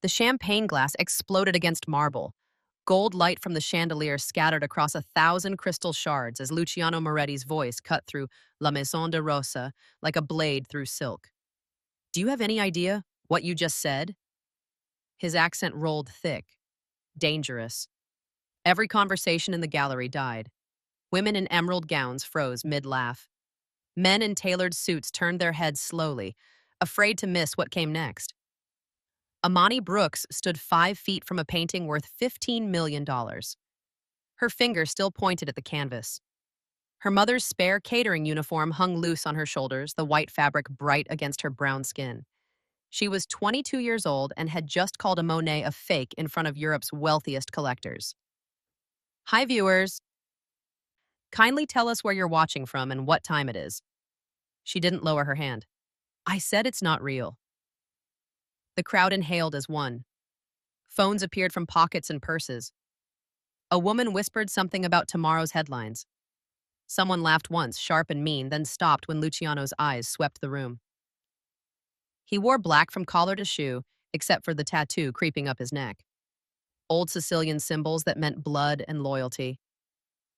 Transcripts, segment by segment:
The champagne glass exploded against marble. Gold light from the chandelier scattered across 1,000 crystal shards as Luciano Moretti's voice cut through La Maison de Rosa like a blade through silk. Do you have any idea what you just said? His accent rolled thick, dangerous. Every conversation in the gallery died. Women in emerald gowns froze mid-laugh. Men in tailored suits turned their heads slowly, afraid to miss what came next. Amani Brooks stood 5 feet from a painting worth $15 million. Her finger still pointed at the canvas. Her mother's spare catering uniform hung loose on her shoulders, the white fabric bright against her brown skin. She was 22 years old and had just called a Monet a fake in front of Europe's wealthiest collectors. Hi, viewers. Kindly tell us where you're watching from and what time it is. She didn't lower her hand. I said it's not real. The crowd inhaled as one. Phones appeared from pockets and purses. A woman whispered something about tomorrow's headlines. Someone laughed once, sharp and mean, then stopped when Luciano's eyes swept the room. He wore black from collar to shoe, except for the tattoo creeping up his neck. Old Sicilian symbols that meant blood and loyalty.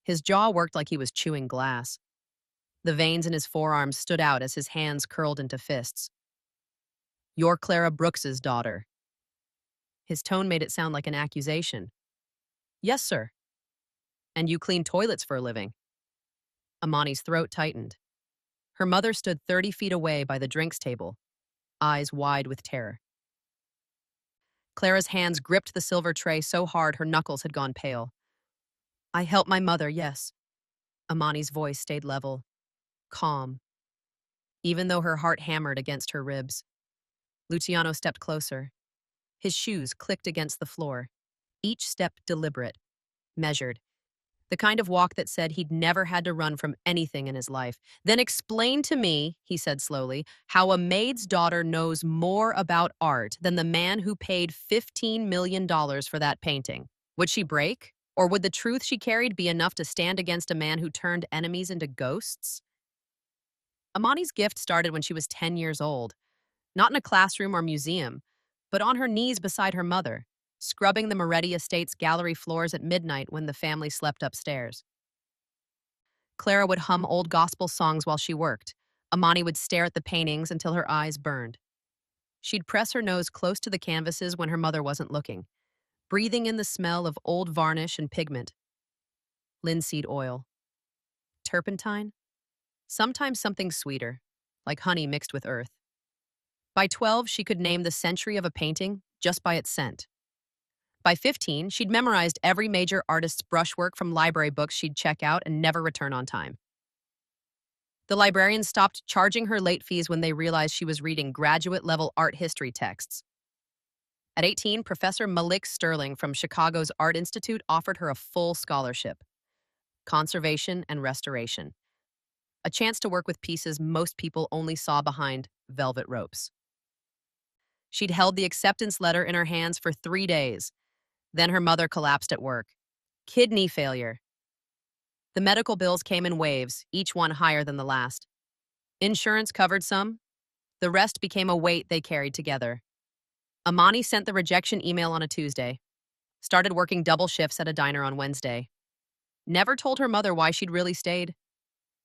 His jaw worked like he was chewing glass. The veins in his forearms stood out as his hands curled into fists. You're Clara Brooks's daughter. His tone made it sound like an accusation. Yes, sir. And you clean toilets for a living. Amani's throat tightened. Her mother stood 30 feet away by the drinks table, eyes wide with terror. Clara's hands gripped the silver tray so hard her knuckles had gone pale. I helped my mother, yes. Amani's voice stayed level, calm, even though her heart hammered against her ribs. Luciano stepped closer. His shoes clicked against the floor, each step deliberate, measured. The kind of walk that said he'd never had to run from anything in his life. Then explain to me, he said slowly, how a maid's daughter knows more about art than the man who paid $15 million for that painting. Would she break? Or would the truth she carried be enough to stand against a man who turned enemies into ghosts? Amani's gift started when she was 10 years old, not in a classroom or museum, but on her knees beside her mother, scrubbing the Moretti estate's gallery floors at midnight when the family slept upstairs. Clara would hum old gospel songs while she worked. Amani would stare at the paintings until her eyes burned. She'd press her nose close to the canvases when her mother wasn't looking, breathing in the smell of old varnish and pigment. Linseed oil. Turpentine? Sometimes something sweeter, like honey mixed with earth. By 12, she could name the century of a painting just by its scent. By 15, she'd memorized every major artist's brushwork from library books she'd check out and never return on time. The librarians stopped charging her late fees when they realized she was reading graduate-level art history texts. At 18, Professor Malik Sterling from Chicago's Art Institute offered her a full scholarship, conservation and restoration, a chance to work with pieces most people only saw behind velvet ropes. She'd held the acceptance letter in her hands for 3 days. Then her mother collapsed at work. Kidney failure. The medical bills came in waves, each one higher than the last. Insurance covered some. The rest became a weight they carried together. Amani sent the rejection email on a Tuesday, started working double shifts at a diner on Wednesday. Never told her mother why she'd really stayed.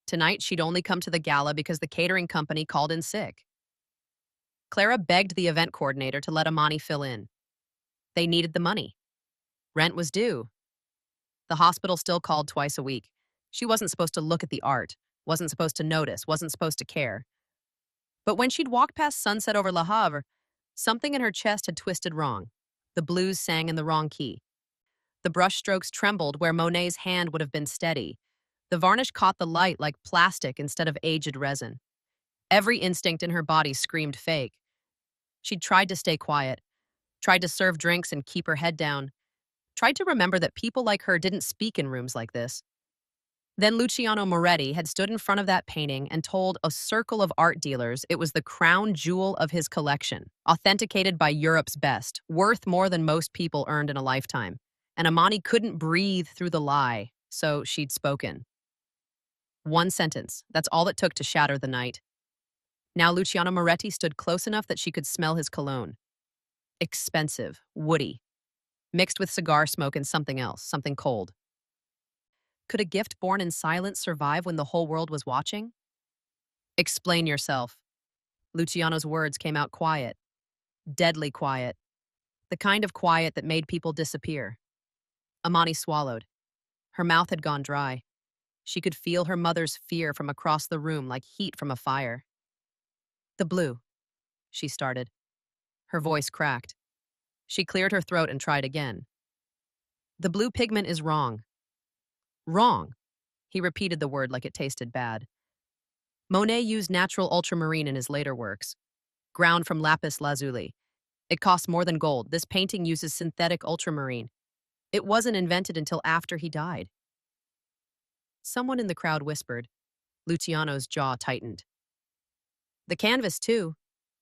Tonight, she'd only come to the gala because the catering company called in sick. Clara begged the event coordinator to let Amani fill in. They needed the money. Rent was due. The hospital still called twice a week. She wasn't supposed to look at the art, wasn't supposed to notice, wasn't supposed to care. But when she'd walked past Sunset over Le Havre, something in her chest had twisted wrong. The blues sang in the wrong key. The brushstrokes trembled where Monet's hand would have been steady. The varnish caught the light like plastic instead of aged resin. Every instinct in her body screamed fake. She'd tried to stay quiet, tried to serve drinks and keep her head down, tried to remember that people like her didn't speak in rooms like this. Then Luciano Moretti had stood in front of that painting and told a circle of art dealers it was the crown jewel of his collection, authenticated by Europe's best, worth more than most people earned in a lifetime. And Amani couldn't breathe through the lie, so she'd spoken. One sentence, that's all it took to shatter the night. Now Luciano Moretti stood close enough that she could smell his cologne. expensive, woody, mixed with cigar smoke and something else, something cold. Could a gift born in silence survive when the whole world was watching? Explain yourself. Luciano's words came out quiet, deadly quiet, the kind of quiet that made people disappear. Amani swallowed. Her mouth had gone dry. She could feel her mother's fear from across the room like heat from a fire. The blue, she started. Her voice cracked. She cleared her throat and tried again. The blue pigment is wrong. Wrong. He repeated the word like it tasted bad. Monet used natural ultramarine in his later works, ground from lapis lazuli. It costs more than gold. This painting uses synthetic ultramarine. It wasn't invented until after he died. Someone in the crowd whispered. Luciano's jaw tightened. The canvas, too,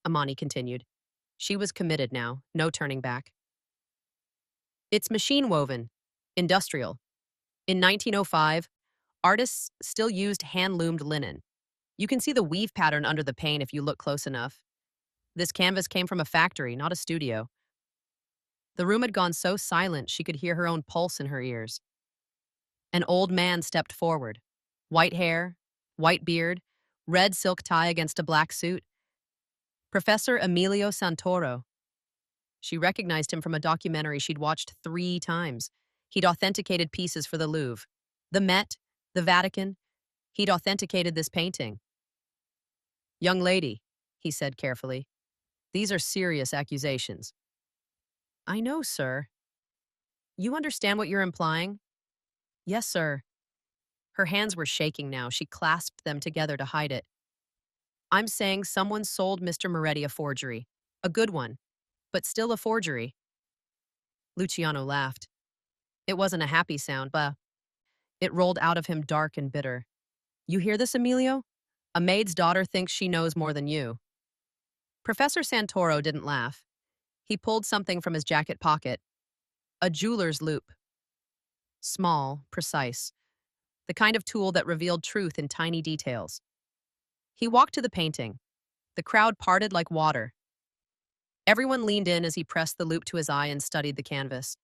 Amani continued. She was committed now, no turning back. It's machine woven, industrial. In 1905, artists still used hand-loomed linen. You can see the weave pattern under the paint if you look close enough. This canvas came from a factory, not a studio. The room had gone so silent she could hear her own pulse in her ears. An old man stepped forward. White hair, white beard, red silk tie against a black suit. Professor Emilio Santoro. She recognized him from a documentary she'd watched 3 times. He'd authenticated pieces for the Louvre, the Met, the Vatican. He'd authenticated this painting. Young lady, he said carefully, these are serious accusations. I know, sir. You understand what you're implying? Yes, sir. Her hands were shaking now. She clasped them together to hide it. I'm saying someone sold Mr. Moretti a forgery. A good one, but still a forgery. Luciano laughed. It wasn't a happy sound, but it rolled out of him dark and bitter. You hear this, Emilio? A maid's daughter thinks she knows more than you. Professor Santoro didn't laugh. He pulled something from his jacket pocket. A jeweler's loop. Small, precise. The kind of tool that revealed truth in tiny details. He walked to the painting. The crowd parted like water. Everyone leaned in as he pressed the loop to his eye and studied the canvas.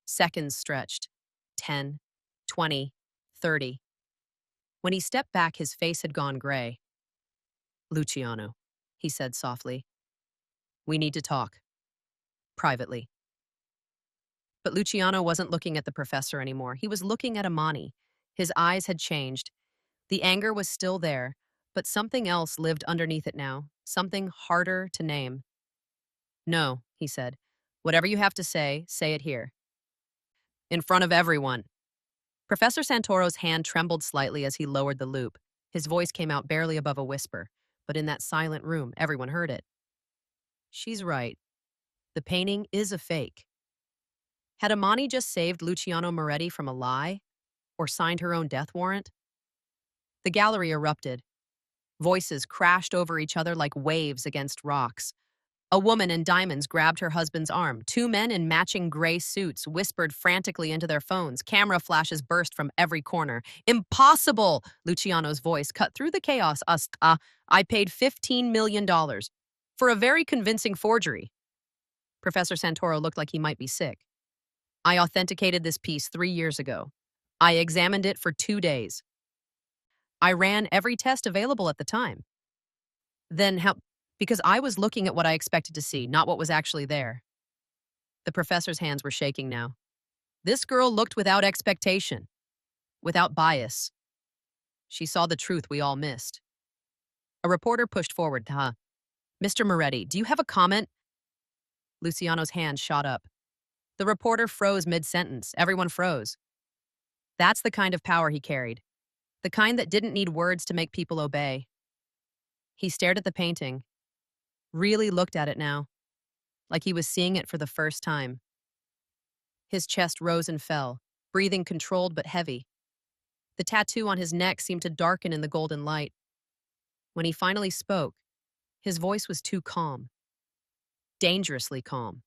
Seconds stretched. 10, 20, 30. When he stepped back, his face had gone gray. Luciano, he said softly. We need to talk. Privately. But Luciano wasn't looking at the professor anymore. He was looking at Amani. His eyes had changed. The anger was still there, but something else lived underneath it now, something harder to name. No, he said. Whatever you have to say it here. In front of everyone. Professor Santoro's hand trembled slightly as he lowered the loop. His voice came out barely above a whisper, but in that silent room, everyone heard it. She's right. The painting is a fake. Had Amani just saved Luciano Moretti from a lie? Or signed her own death warrant? The gallery erupted. Voices crashed over each other like waves against rocks. A woman in diamonds grabbed her husband's arm. 2 men in matching gray suits whispered frantically into their phones. Camera flashes burst from every corner. Impossible! Luciano's voice cut through the chaos. I paid $15 million for a very convincing forgery. Professor Santoro looked like he might be sick. I authenticated this piece 3 years ago. I examined it for 2 days. I ran every test available at the time. Then how? Because I was looking at what I expected to see, not what was actually there. The professor's hands were shaking now. This girl looked without expectation, without bias. She saw the truth we all missed. A reporter pushed forward. Mr. Moretti, do you have a comment? Luciano's hand shot up. The reporter froze mid-sentence. Everyone froze. That's the kind of power he carried. The kind that didn't need words to make people obey. He stared at the painting. Really looked at it now, like he was seeing it for the first time. His chest rose and fell, breathing controlled but heavy. The tattoo on his neck seemed to darken in the golden light. When he finally spoke, his voice was too calm. Dangerously calm.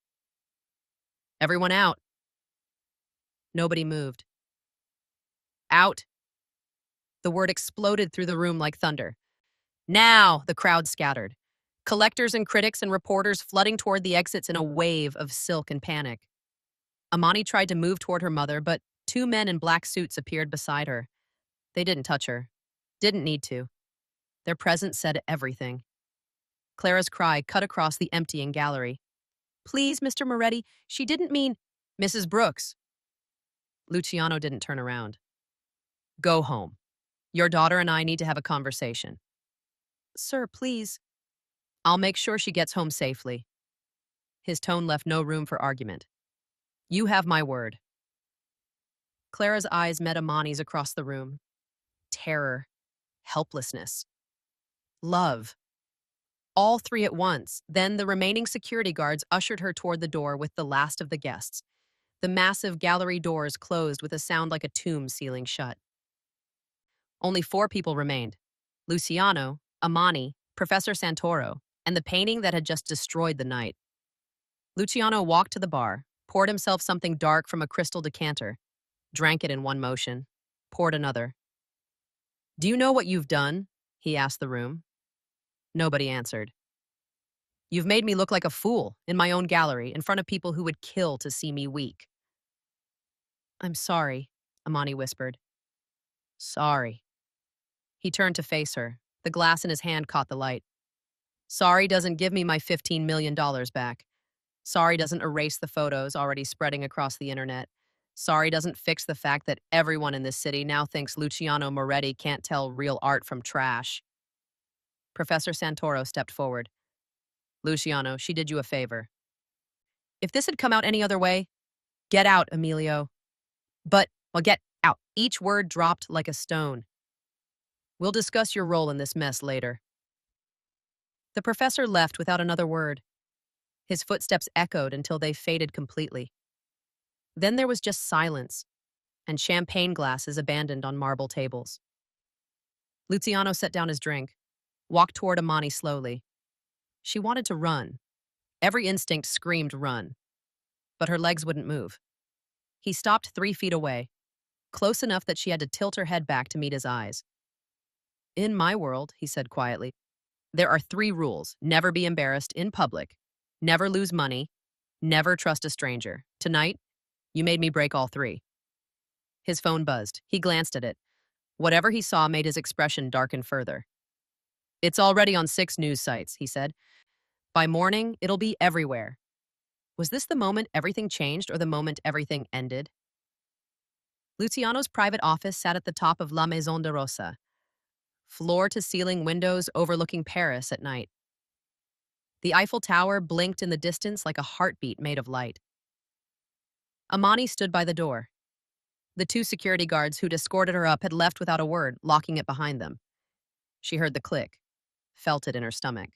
Everyone out. Nobody moved. Out. The word exploded through the room like thunder. Now, the crowd scattered. collectors and critics and reporters flooding toward the exits in a wave of silk and panic. Amani tried to move toward her mother, but two men in black suits appeared beside her. They didn't touch her. Didn't need to. Their presence said everything. Clara's cry cut across the emptying gallery. "Please, Mr. Moretti, she didn't mean—" "Mrs. Brooks." Luciano didn't turn around. "Go home. Your daughter and I need to have a conversation." "Sir, please." "I'll make sure she gets home safely." His tone left no room for argument. "You have my word." Clara's eyes met Amani's across the room. Terror, helplessness, love. All three at once. Then the remaining security guards ushered her toward the door with the last of the guests. The massive gallery doors closed with a sound like a tomb sealing shut. Only 4 people remained: Luciano, Amani, Professor Santoro, and the painting that had just destroyed the night. Luciano walked to the bar, poured himself something dark from a crystal decanter, drank it in one motion, poured another. "Do you know what you've done?" he asked the room. Nobody answered. "You've made me look like a fool in my own gallery in front of people who would kill to see me weak." "I'm sorry," Amani whispered. "Sorry." He turned to face her. The glass in his hand caught the light. "Sorry doesn't give me my $15 million back. Sorry doesn't erase the photos already spreading across the internet. Sorry doesn't fix the fact that everyone in this city now thinks Luciano Moretti can't tell real art from trash." Professor Santoro stepped forward. "Luciano, she did you a favor. If this had come out any other way, get out, Emilio. Well, get out." Each word dropped like a stone. "We'll discuss your role in this mess later." The professor left without another word. His footsteps echoed until they faded completely. Then there was just silence and champagne glasses abandoned on marble tables. Luciano set down his drink, walked toward Amani slowly. She wanted to run. Every instinct screamed run, but her legs wouldn't move. He stopped 3 feet away, close enough that she had to tilt her head back to meet his eyes. "In my world," he said quietly, "there are 3 rules. Never be embarrassed in public, never lose money, never trust a stranger. Tonight, you made me break all 3. His phone buzzed. He glanced at it. Whatever he saw made his expression darken further. "It's already on 6 news sites," he said. "By morning, it'll be everywhere." Was this the moment everything changed or the moment everything ended? Luciano's private office sat at the top of La Maison de Rosa, floor-to-ceiling windows overlooking Paris at night. The Eiffel Tower blinked in the distance like a heartbeat made of light. Amani stood by the door. The 2 security guards who'd escorted her up had left without a word, locking it behind them. She heard the click, felt it in her stomach.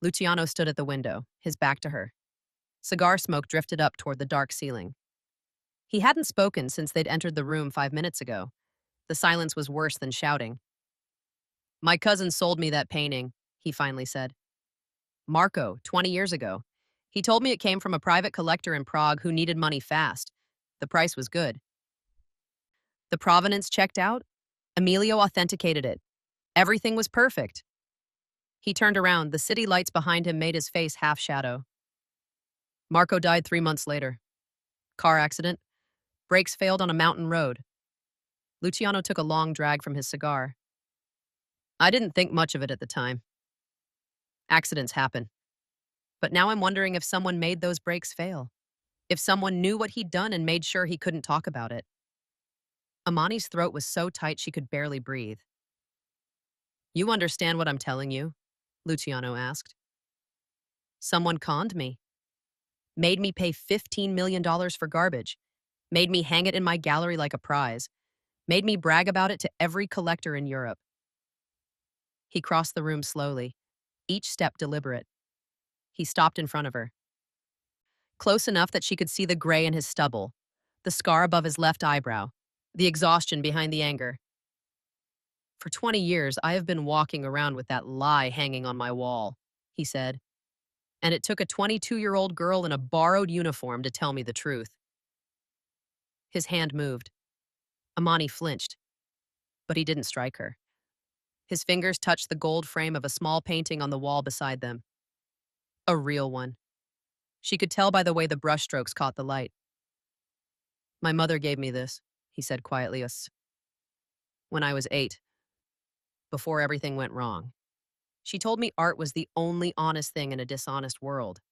Luciano stood at the window, his back to her. Cigar smoke drifted up toward the dark ceiling. He hadn't spoken since they'd entered the room 5 minutes ago. The silence was worse than shouting. "My cousin sold me that painting," he finally said. "Marco, 20 years ago. He told me it came from a private collector in Prague who needed money fast. The price was good. The provenance checked out. Emilio authenticated it. Everything was perfect." He turned around. The city lights behind him made his face half shadow. "Marco died 3 months later. Car accident. Brakes failed on a mountain road." Luciano took a long drag from his cigar. "I didn't think much of it at the time. Accidents happen. But now I'm wondering if someone made those brakes fail. If someone knew what he'd done and made sure he couldn't talk about it." Amani's throat was so tight she could barely breathe. "You understand what I'm telling you?" Luciano asked. "Someone conned me. Made me pay $15 million for garbage. Made me hang it in my gallery like a prize. Made me brag about it to every collector in Europe." He crossed the room slowly, each step deliberate. He stopped in front of her, close enough that she could see the gray in his stubble, the scar above his left eyebrow, the exhaustion behind the anger. "For 20 years, I have been walking around with that lie hanging on my wall," he said. "And it took a 22-year-old girl in a borrowed uniform to tell me the truth." His hand moved. Amani flinched, but he didn't strike her. His fingers touched the gold frame of a small painting on the wall beside them. A real one. She could tell by the way the brushstrokes caught the light. My mother gave me this, he said quietly, when I was 8, before everything went wrong. She told me art was the only honest thing in a dishonest world,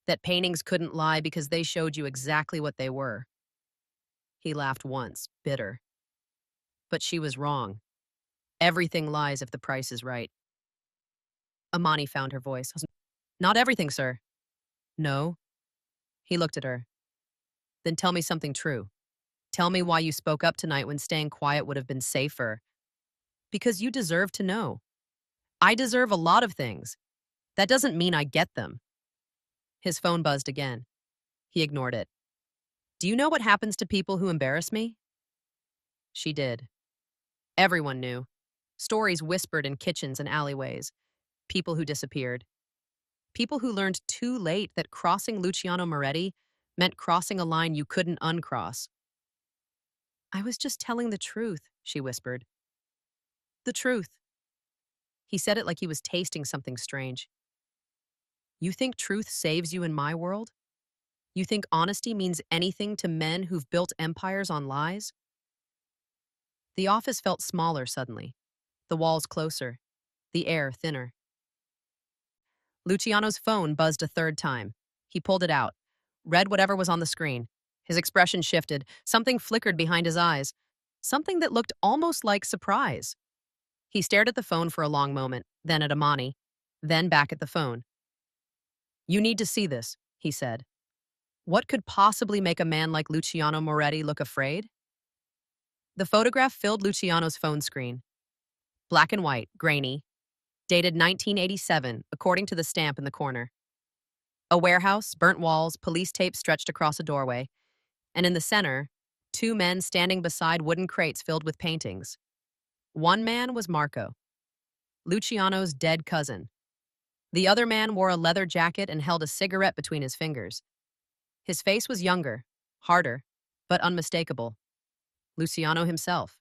that paintings couldn't lie because they showed you exactly what they were. He laughed once, bitter. But she was wrong. Everything lies if the price is right. Amani found her voice. Not everything, sir. No. He looked at her. Then tell me something true. Tell me why you spoke up tonight when staying quiet would have been safer. Because you deserve to know. I deserve a lot of things. That doesn't mean I get them. His phone buzzed again. He ignored it. Do you know what happens to people who embarrass me? She did. Everyone knew. Stories whispered in kitchens and alleyways. People who disappeared. People who learned too late that crossing Luciano Moretti meant crossing a line you couldn't uncross. I was just telling the truth, she whispered. The truth. He said it like he was tasting something strange. You think truth saves you in my world? You think honesty means anything to men who've built empires on lies? The office felt smaller suddenly, the walls closer, the air thinner. Luciano's phone buzzed a third time. He pulled it out, read whatever was on the screen. His expression shifted. Something flickered behind his eyes. Something that looked almost like surprise. He stared at the phone for a long moment, then at Amani, then back at the phone. You need to see this, he said. What could possibly make a man like Luciano Moretti look afraid? The photograph filled Luciano's phone screen. Black and white, grainy, dated 1987, according to the stamp in the corner. A warehouse, burnt walls, police tape stretched across a doorway, and in the center, 2 men standing beside wooden crates filled with paintings. One man was Marco, Luciano's dead cousin. The other man wore a leather jacket and held a cigarette between his fingers. His face was younger, harder, but unmistakable. Luciano himself.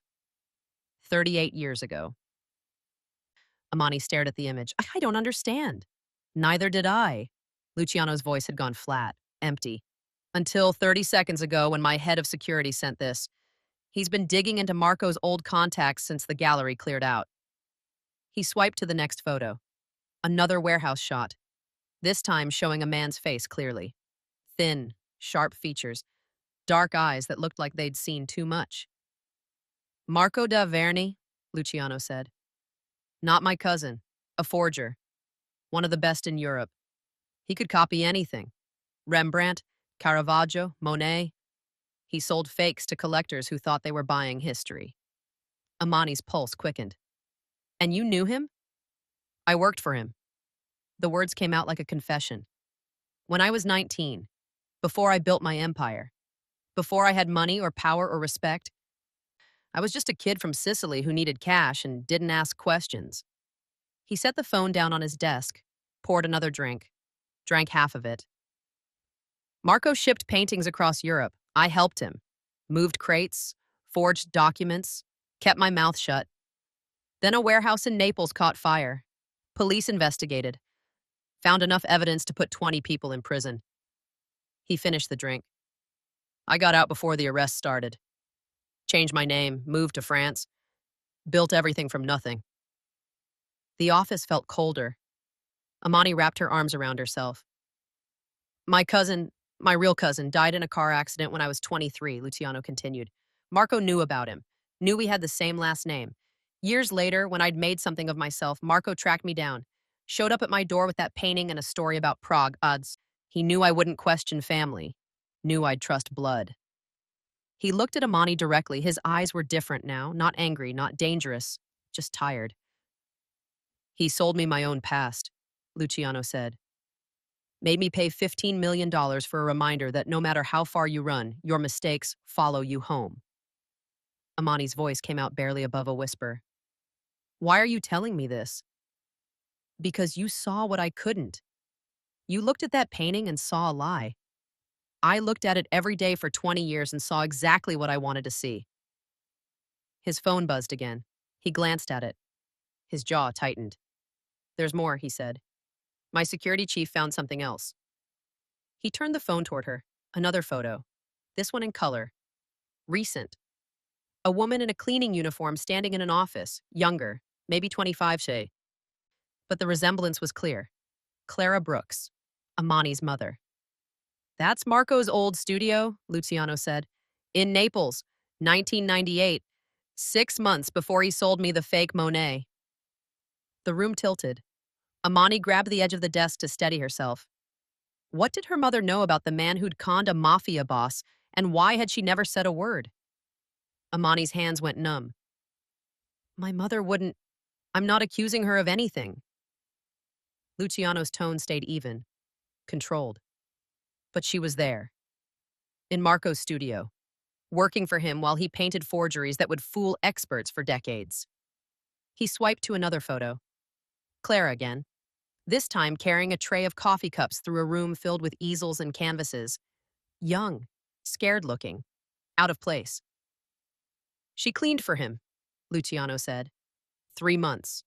38 years ago. Amani stared at the image. I don't understand. Neither did I. Luciano's voice had gone flat, empty. Until 30 seconds ago when my head of security sent this. He's been digging into Marco's old contacts since the gallery cleared out. He swiped to the next photo. Another warehouse shot. This time showing a man's face clearly. Thin, sharp features. Dark eyes that looked like they'd seen too much. Marco da Verni, Luciano said. Not my cousin. A forger. One of the best in Europe. He could copy anything. Rembrandt, Caravaggio, Monet. He sold fakes to collectors who thought they were buying history. Amani's pulse quickened. And you knew him? I worked for him. The words came out like a confession. When I was 19, before I built my empire, before I had money or power or respect, I was just a kid from Sicily who needed cash and didn't ask questions. He set the phone down on his desk, poured another drink, drank half of it. Marco shipped paintings across Europe. I helped him. Moved crates, forged documents, kept my mouth shut. Then a warehouse in Naples caught fire. Police investigated. Found enough evidence to put 20 people in prison. He finished the drink. I got out before the arrest started. Changed my name, moved to France. Built everything from nothing. The office felt colder. Amani wrapped her arms around herself. My real cousin, died in a car accident when I was 23, Luciano continued. Marco knew about him, knew we had the same last name. Years later, when I'd made something of myself, Marco tracked me down, showed up at my door with that painting and a story about Prague. Odds. He knew I wouldn't question family, knew I'd trust blood. He looked at Amani directly. His eyes were different now, not angry, not dangerous, just tired. He sold me my own past, Luciano said. Made me pay $15 million for a reminder that no matter how far you run, your mistakes follow you home. Amani's voice came out barely above a whisper. Why are you telling me this? Because you saw what I couldn't. You looked at that painting and saw a lie. I looked at it every day for 20 years and saw exactly what I wanted to see. His phone buzzed again. He glanced at it. His jaw tightened. There's more, he said. My security chief found something else. He turned the phone toward her. Another photo. This one in color. Recent. A woman in a cleaning uniform standing in an office. Younger. Maybe 25, say. But the resemblance was clear. Clara Brooks. Amani's mother. That's Marco's old studio, Luciano said. In Naples, 1998. 6 months before he sold me the fake Monet. The room tilted. Amani grabbed the edge of the desk to steady herself. What did her mother know about the man who'd conned a mafia boss, and why had she never said a word? Amani's hands went numb. My mother wouldn't. I'm not accusing her of anything. Luciano's tone stayed even, controlled. But she was there. In Marco's studio, working for him while he painted forgeries that would fool experts for decades. He swiped to another photo. Clara again. This time carrying a tray of coffee cups through a room filled with easels and canvases. Young, scared-looking, out of place. She cleaned for him, Luciano said. 3 months.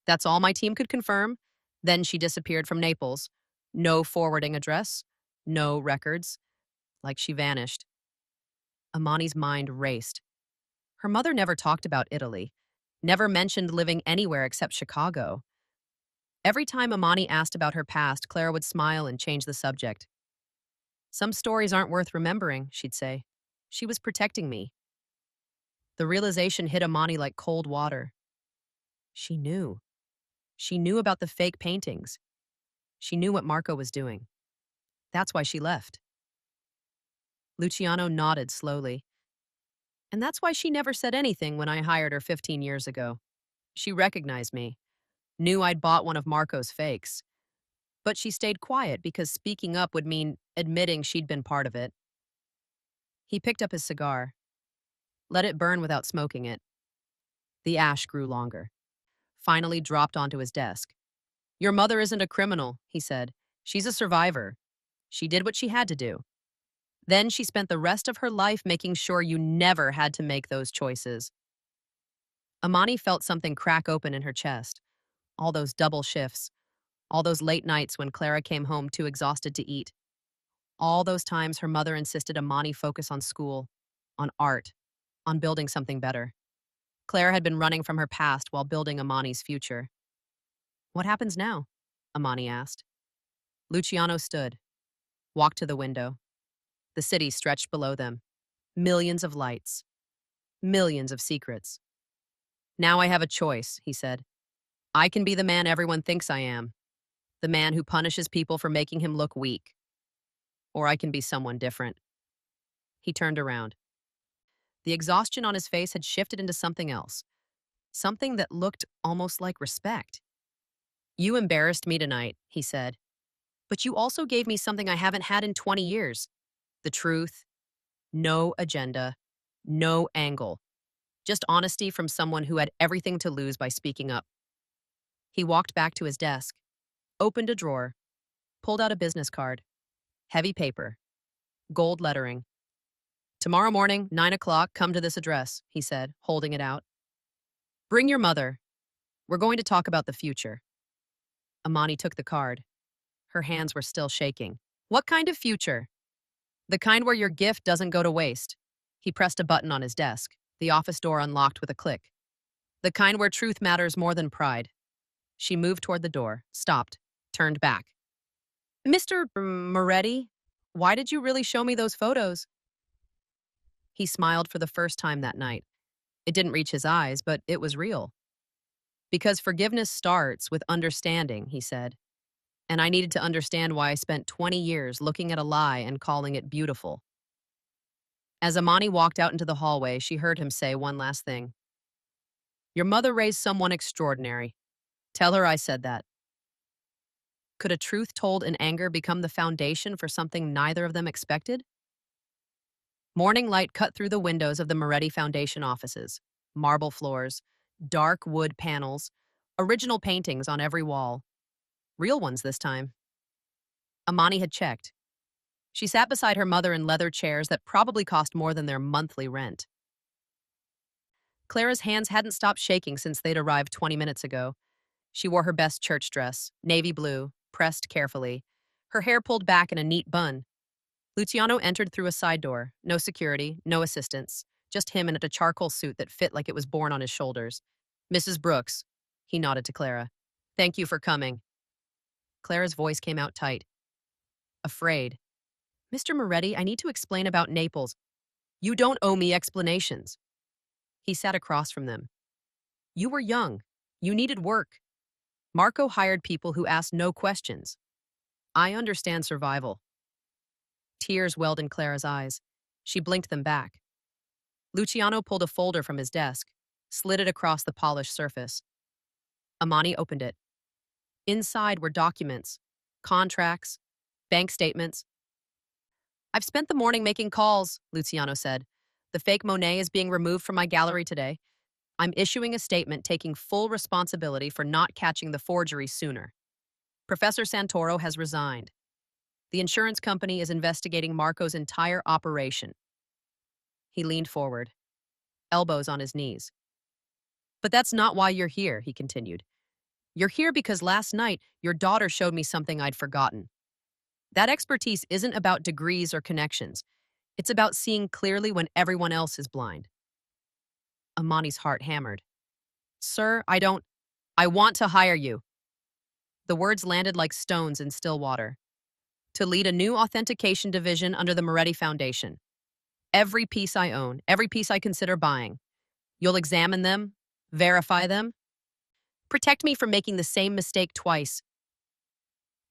That's all my team could confirm. Then she disappeared from Naples. No forwarding address, no records. Like she vanished. Amani's mind raced. Her mother never talked about Italy, never mentioned living anywhere except Chicago. Every time Amani asked about her past, Clara would smile and change the subject. Some stories aren't worth remembering, she'd say. She was protecting me. The realization hit Amani like cold water. She knew. She knew about the fake paintings. She knew what Marco was doing. That's why she left. Luciano nodded slowly. And that's why she never said anything when I hired her 15 years ago. She recognized me, knew I'd bought one of Marco's fakes. But she stayed quiet because speaking up would mean admitting she'd been part of it. He picked up his cigar, let it burn without smoking it. The ash grew longer, finally dropped onto his desk. Your mother isn't a criminal, he said. She's a survivor. She did what she had to do. Then she spent the rest of her life making sure you never had to make those choices. Amani felt something crack open in her chest. All those double shifts. All those late nights when Clara came home too exhausted to eat. All those times her mother insisted Amani focus on school, on art, on building something better. Clara had been running from her past while building Amani's future. What happens now? Amani asked. Luciano stood, walked to the window. The city stretched below them. Millions of lights. Millions of secrets. Now I have a choice, he said. I can be the man everyone thinks I am. The man who punishes people for making him look weak. Or I can be someone different. He turned around. The exhaustion on his face had shifted into something else. Something that looked almost like respect. You embarrassed me tonight, he said. But you also gave me something I haven't had in 20 years. The truth. No agenda. No angle. Just honesty from someone who had everything to lose by speaking up. He walked back to his desk, opened a drawer, pulled out a business card. Heavy paper. Gold lettering. Tomorrow morning, 9 o'clock, come to this address, he said, holding it out. Bring your mother. We're going to talk about the future. Amani took the card. Her hands were still shaking. What kind of future? The kind where your gift doesn't go to waste. He pressed a button on his desk. The office door unlocked with a click. The kind where truth matters more than pride. She moved toward the door, stopped, turned back. Mr. Moretti, why did you really show me those photos? He smiled for the first time that night. It didn't reach his eyes, but it was real. Because forgiveness starts with understanding, he said. And I needed to understand why I spent 20 years looking at a lie and calling it beautiful. As Amani walked out into the hallway, she heard him say one last thing. Your mother raised someone extraordinary. Tell her I said that. Could a truth told in anger become the foundation for something neither of them expected? Morning light cut through the windows of the Moretti Foundation offices. Marble floors, dark wood panels, original paintings on every wall. Real ones this time. Amani had checked. She sat beside her mother in leather chairs that probably cost more than their monthly rent. Clara's hands hadn't stopped shaking since they'd arrived 20 minutes ago. She wore her best church dress, navy blue, pressed carefully, her hair pulled back in a neat bun. Luciano entered through a side door. No security, no assistants, just him in a charcoal suit that fit like it was borne on his shoulders. "Mrs. Brooks," he nodded to Clara. "Thank you for coming." Clara's voice came out tight, afraid. "Mr. Moretti, I need to explain about Naples." "You don't owe me explanations." He sat across from them. "You were young. You needed work. Marco hired people who asked no questions. I understand survival." Tears welled in Clara's eyes. She blinked them back. Luciano pulled a folder from his desk, slid it across the polished surface. Amani opened it. Inside were documents, contracts, bank statements. "I've spent the morning making calls," Luciano said. "The fake Monet is being removed from my gallery today. I'm issuing a statement taking full responsibility for not catching the forgery sooner. Professor Santoro has resigned. The insurance company is investigating Marco's entire operation." He leaned forward, elbows on his knees. "But that's not why you're here," he continued. "You're here because last night your daughter showed me something I'd forgotten. That expertise isn't about degrees or connections. It's about seeing clearly when everyone else is blind." Amani's heart hammered. "Sir, I want to hire you." The words landed like stones in still water. "To lead a new authentication division under the Moretti Foundation. Every piece I own, every piece I consider buying. You'll examine them, verify them. Protect me from making the same mistake twice."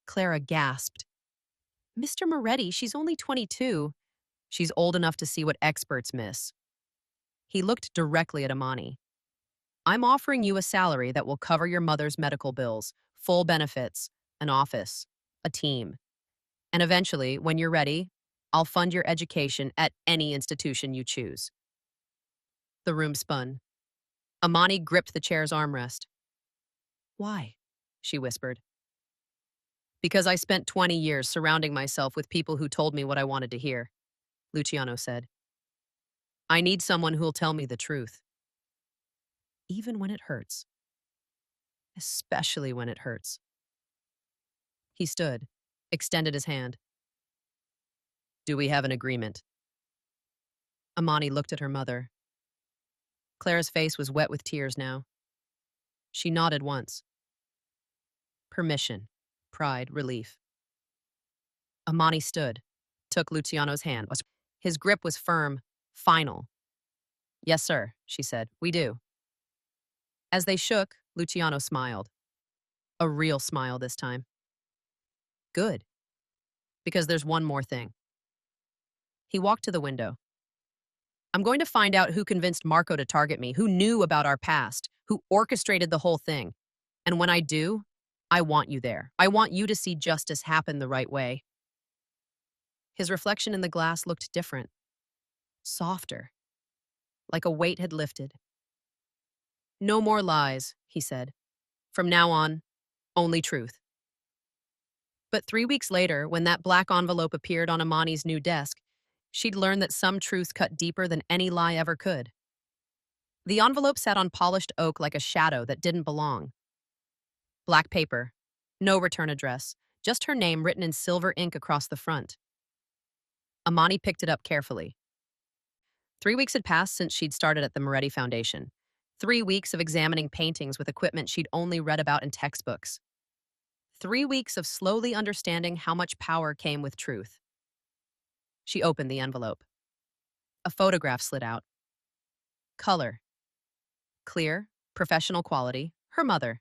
Clara gasped. "Mr. Moretti, she's only 22. She's old enough to see what experts miss." He looked directly at Amani. "I'm offering you a salary that will cover your mother's medical bills, full benefits, an office, a team. And eventually, when you're ready, I'll fund your education at any institution you choose." The room spun. Amani gripped the chair's armrest. "Why?" she whispered. "Because I spent 20 years surrounding myself with people who told me what I wanted to hear," Luciano said. "I need someone who'll tell me the truth. Even when it hurts. Especially when it hurts." He stood, extended his hand. "Do we have an agreement?" Amani looked at her mother. Clara's face was wet with tears now. She nodded once. Permission, pride, relief. Amani stood, took Luciano's hand. His grip was firm, final. "Yes, sir," she said. "We do." As they shook, Luciano smiled. A real smile this time. "Good. Because there's one more thing." He walked to the window. "I'm going to find out who convinced Marco to target me, who knew about our past, who orchestrated the whole thing. And when I do, I want you there. I want you to see justice happen the right way." His reflection in the glass looked different, softer, like a weight had lifted. "No more lies," he said. "From now on, only truth." But 3 weeks later, when that black envelope appeared on Amani's new desk, she'd learned that some truth cut deeper than any lie ever could. The envelope sat on polished oak like a shadow that didn't belong. Black paper, no return address, just her name written in silver ink across the front. Amani picked it up carefully. 3 weeks had passed since she'd started at the Moretti Foundation. 3 weeks of examining paintings with equipment she'd only read about in textbooks. 3 weeks of slowly understanding how much power came with truth. She opened the envelope. A photograph slid out. Color. Clear, professional quality, her mother.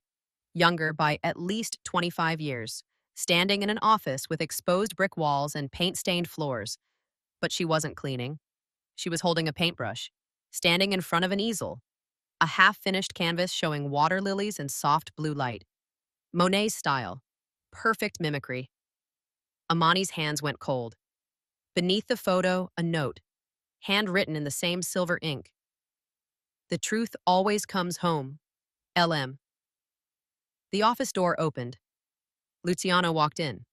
Younger by at least 25 years, standing in an office with exposed brick walls and paint-stained floors. But she wasn't cleaning. She was holding a paintbrush, standing in front of an easel, a half-finished canvas showing water lilies and soft blue light. Monet's style. Perfect mimicry. Amani's hands went cold. Beneath the photo, a note, handwritten in the same silver ink. "The truth always comes home. LM." The office door opened. Luciano walked in.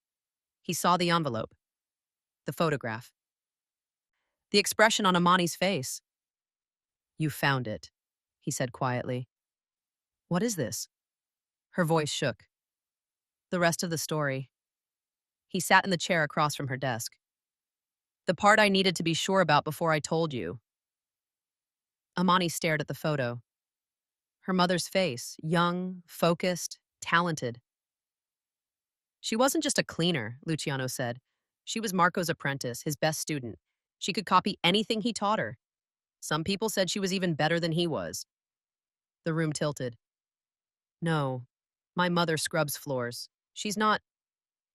He saw the envelope, the photograph, the expression on Amani's face. "You found it," he said quietly. What is this? Her voice shook. The rest of the story. He sat in the chair across from her desk. The part I needed to be sure about before I told you. Amani stared at the photo. Her mother's face, young, focused, talented. She wasn't just a cleaner, Luciano said. She was Marco's apprentice, his best student. She could copy anything he taught her. Some people said she was even better than he was. The room tilted. No, my mother scrubs floors. She's not.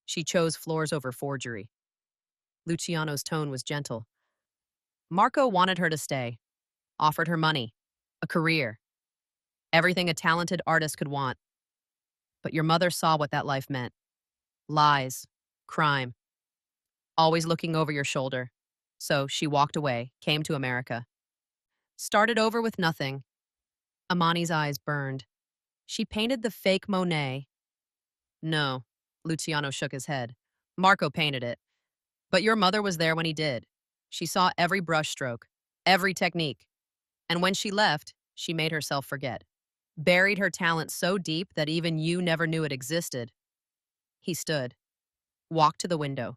She chose floors over forgery. Luciano's tone was gentle. Marco wanted her to stay, offered her money, a career, everything a talented artist could want. But your mother saw what that life meant. Lies, crime, always looking over your shoulder. So she walked away, came to America. Started over with nothing. Amani's eyes burned. She painted the fake Monet. No, Luciano shook his head. Marco painted it. But your mother was there when he did. She saw every brushstroke, every technique. And when she left, she made herself forget. Buried her talent so deep that even you never knew it existed. He stood, walked to the window.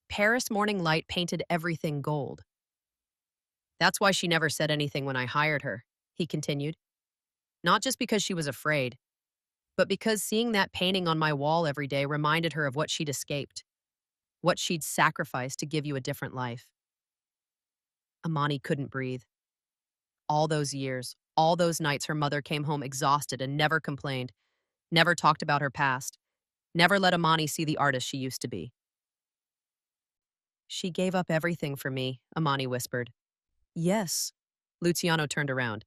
Paris morning light painted everything gold. That's why she never said anything when I hired her, he continued. Not just because she was afraid, but because seeing that painting on my wall every day reminded her of what she'd escaped, what she'd sacrificed to give you a different life. Amani couldn't breathe. All those years, all those nights her mother came home exhausted and never complained, never talked about her past, never let Amani see the artist she used to be. She gave up everything for me, Amani whispered. Yes. Luciano turned around.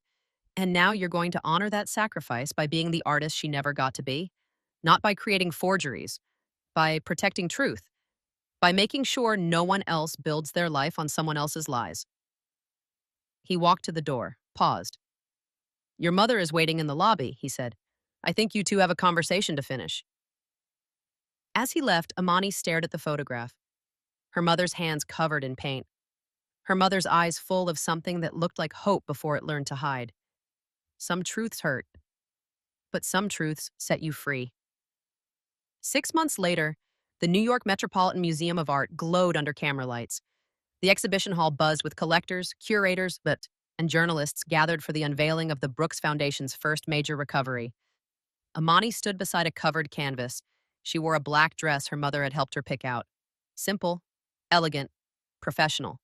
And now you're going to honor that sacrifice by being the artist she never got to be? Not by creating forgeries, by protecting truth, by making sure no one else builds their life on someone else's lies. He walked to the door, paused. Your mother is waiting in the lobby, he said. I think you two have a conversation to finish. As he left, Amani stared at the photograph, her mother's hands covered in paint, her mother's eyes full of something that looked like hope before it learned to hide. Some truths hurt, but some truths set you free. 6 months later, the New York Metropolitan Museum of Art glowed under camera lights. The exhibition hall buzzed with collectors, curators, and journalists gathered for the unveiling of the Brooks Foundation's first major recovery. Amani stood beside a covered canvas. She wore a black dress her mother had helped her pick out. Simple, elegant, professional.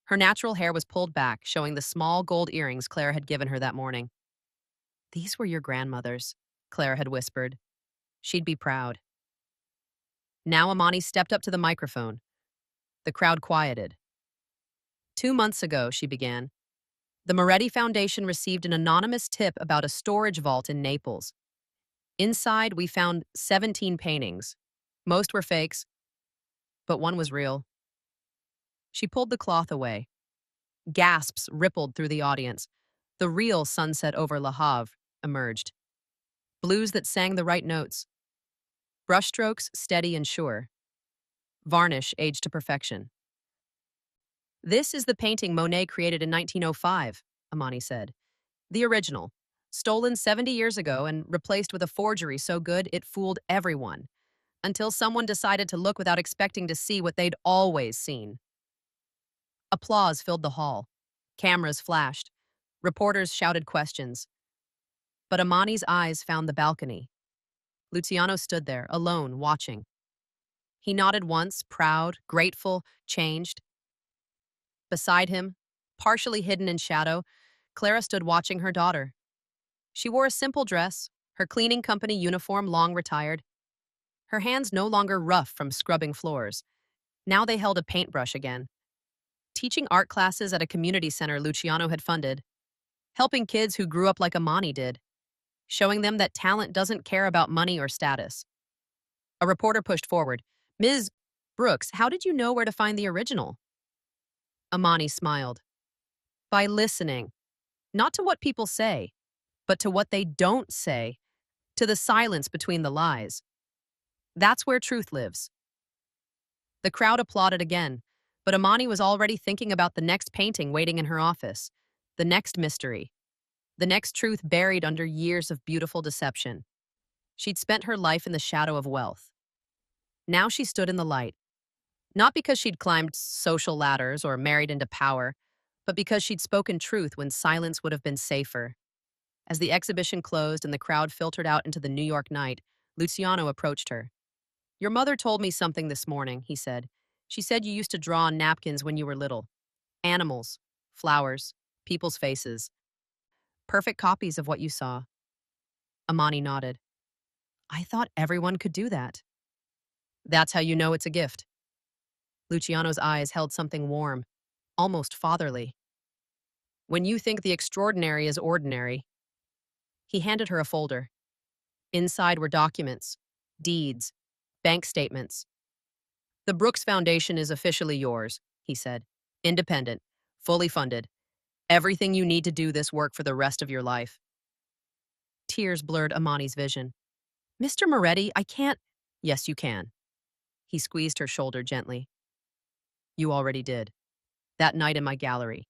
Her natural hair was pulled back, showing the small gold earrings Clara had given her that morning. These were your grandmother's, Clara had whispered. She'd be proud. Now Amani stepped up to the microphone. The crowd quieted. 2 months ago, she began, the Moretti Foundation received an anonymous tip about a storage vault in Naples. Inside, we found 17 paintings. Most were fakes, but one was real. She pulled the cloth away. Gasps rippled through the audience. The real Sunset over Le Havre emerged. Blues that sang the right notes. Brushstrokes steady and sure. Varnish aged to perfection. This is the painting Monet created in 1905, Amani said. The original, stolen 70 years ago and replaced with a forgery so good it fooled everyone, until someone decided to look without expecting to see what they'd always seen. Applause filled the hall. Cameras flashed. Reporters shouted questions. But Amani's eyes found the balcony. Luciano stood there, alone, watching. He nodded once, proud, grateful, changed. Beside him, partially hidden in shadow, Clara stood watching her daughter. She wore a simple dress, her cleaning company uniform long retired. Her hands no longer rough from scrubbing floors. Now they held a paintbrush again. Teaching art classes at a community center Luciano had funded. Helping kids who grew up like Amani did. Showing them that talent doesn't care about money or status. A reporter pushed forward. Ms. Brooks, how did you know where to find the original? Amani smiled. By listening. Not to what people say, but to what they don't say. To the silence between the lies. That's where truth lives. The crowd applauded again, but Amani was already thinking about the next painting waiting in her office. The next mystery. The next truth buried under years of beautiful deception. She'd spent her life in the shadow of wealth. Now she stood in the light, not because she'd climbed social ladders or married into power, but because she'd spoken truth when silence would have been safer. As the exhibition closed and the crowd filtered out into the New York night, Luciano approached her. "Your mother told me something this morning," he said. "She said you used to draw on napkins when you were little. Animals, flowers, people's faces. Perfect copies of what you saw." Amani nodded. "I thought everyone could do that." "That's how you know it's a gift." Luciano's eyes held something warm, almost fatherly. "When you think the extraordinary is ordinary." He handed her a folder. Inside were documents, deeds, bank statements. "The Brooks Foundation is officially yours," he said. "Independent, fully funded. Everything you need to do this work for the rest of your life." Tears blurred Amani's vision. "Mr. Moretti, I can't—" "Yes, you can." He squeezed her shoulder gently. "You already did. That night in my gallery.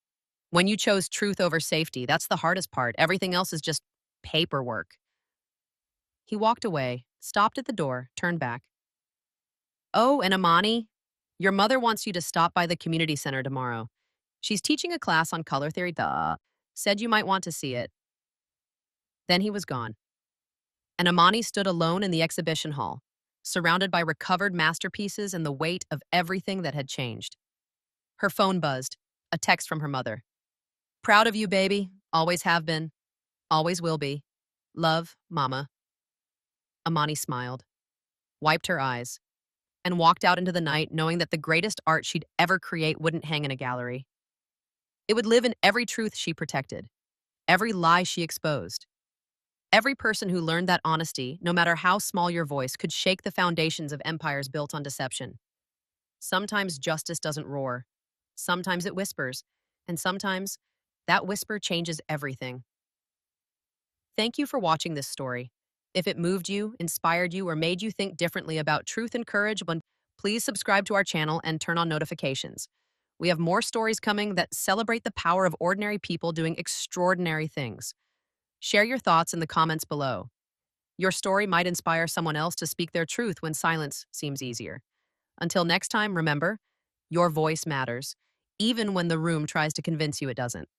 When you chose truth over safety, that's the hardest part. Everything else is just paperwork." He walked away, stopped at the door, turned back. "Oh, and Amani, your mother wants you to stop by the community center tomorrow. She's teaching a class on color theory. Duh. Said you might want to see it." Then he was gone, and Amani stood alone in the exhibition hall, surrounded by recovered masterpieces and the weight of everything that had changed. Her phone buzzed, a text from her mother. "Proud of you, baby. Always have been. Always will be. Love, Mama." Amani smiled, wiped her eyes, and walked out into the night knowing that the greatest art she'd ever create wouldn't hang in a gallery. It would live in every truth she protected, every lie she exposed. Every person who learned that honesty, no matter how small your voice, could shake the foundations of empires built on deception. Sometimes justice doesn't roar. Sometimes it whispers. And sometimes that whisper changes everything. Thank you for watching this story. If it moved you, inspired you, or made you think differently about truth and courage, please subscribe to our channel and turn on notifications. We have more stories coming that celebrate the power of ordinary people doing extraordinary things. Share your thoughts in the comments below. Your story might inspire someone else to speak their truth when silence seems easier. Until next time, remember, your voice matters, even when the room tries to convince you it doesn't.